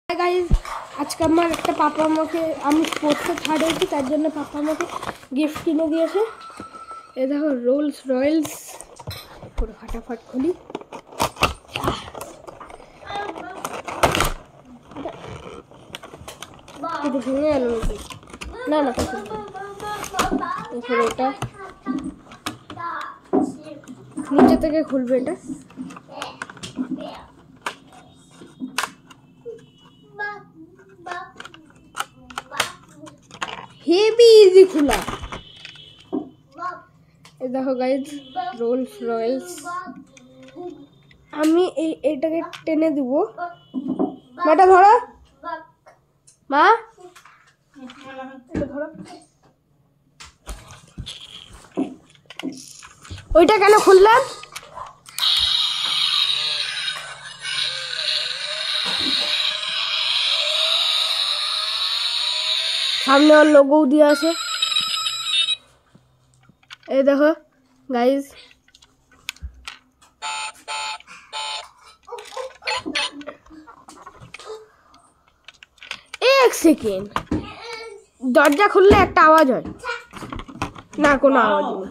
Hi guys, आज का আমার একটা পাপা আমাকে আমি স্পোর্টসে ছাড় হয়েছি, তার জন্য পাপা আমাকে গিফট কিনে দিয়েছে। এই দেখো রোলস রয়েলস, পুরো ফাটাফাট খুলি। এটা ভেঙে গেল নাকি? না না, এটা নিচে থেকে খুলবে। এটা হেভি ইজি খোলা। এই দেখো গাইস, রোলস রয়েলস। আমি এইটাকে টেনে দিব। মাটা ধরো মা, এটা ধরো। ওইটা কেন খুললাম? সামনে ওর লোগো দিয়ে আছে। এই দেখো গাইস, এক সেকেন্ড, দরজা খুললে একটা আওয়াজ হয় না, কোনো আওয়াজ নেই।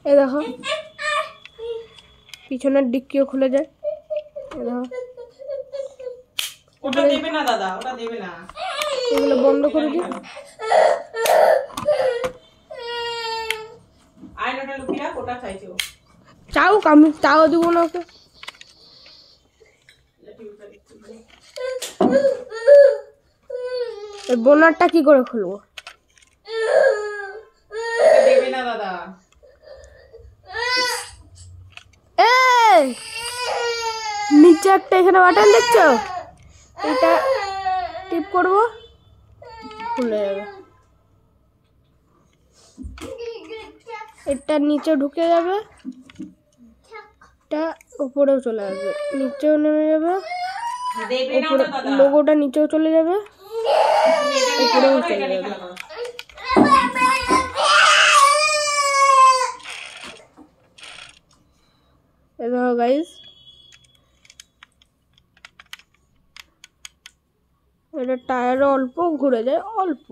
এই দেখো পিছনের ডিক্কিও খুলে যায়। এই দেখো, ওটা দেবে না দাদা, ওটা দেবে না, এগুলো বন্ধ করে দিই। আয়নাটা লুকিয়ে রাখ, ওটা চাইছে ও। চাও আমি চাও দিব না ওকে। এই বোনারটা কি করে খুলবো? দেবে না দাদা। এই নিচে একটা এখানে বাটন দেখছো, এটা টিপ করব, খুলে যাবে। এটা নিচে ঢুকে যাবে, এটা উপরেও চলে যাবে, নিচেও নেমে যাবে, লোগোটা নিচেও চলে যাবে, উপরেও চলে যাবে। দেখো গাইস, এটা টায়ারও অল্প ঘুরে যায়, অল্প।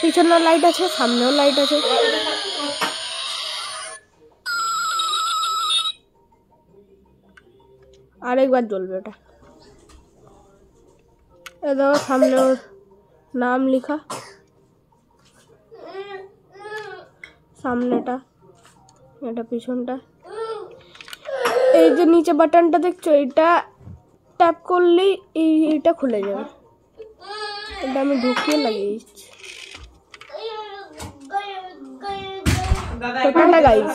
পিছনেও লাইট আছে, সামনেও লাইট আছে। আরেকবার জ্বলবে এটা। এ দেখো সামনে ওর নাম লেখা, সামনেটা, এটা পিছনটা। এই যে নিচে বাটনটা দেখছো, এটা ট্যাপ করলেই এইটা খুলে যাবে। এটা আমি ঢুকিয়ে লাগিয়ে দিচ্ছি। Tata guys.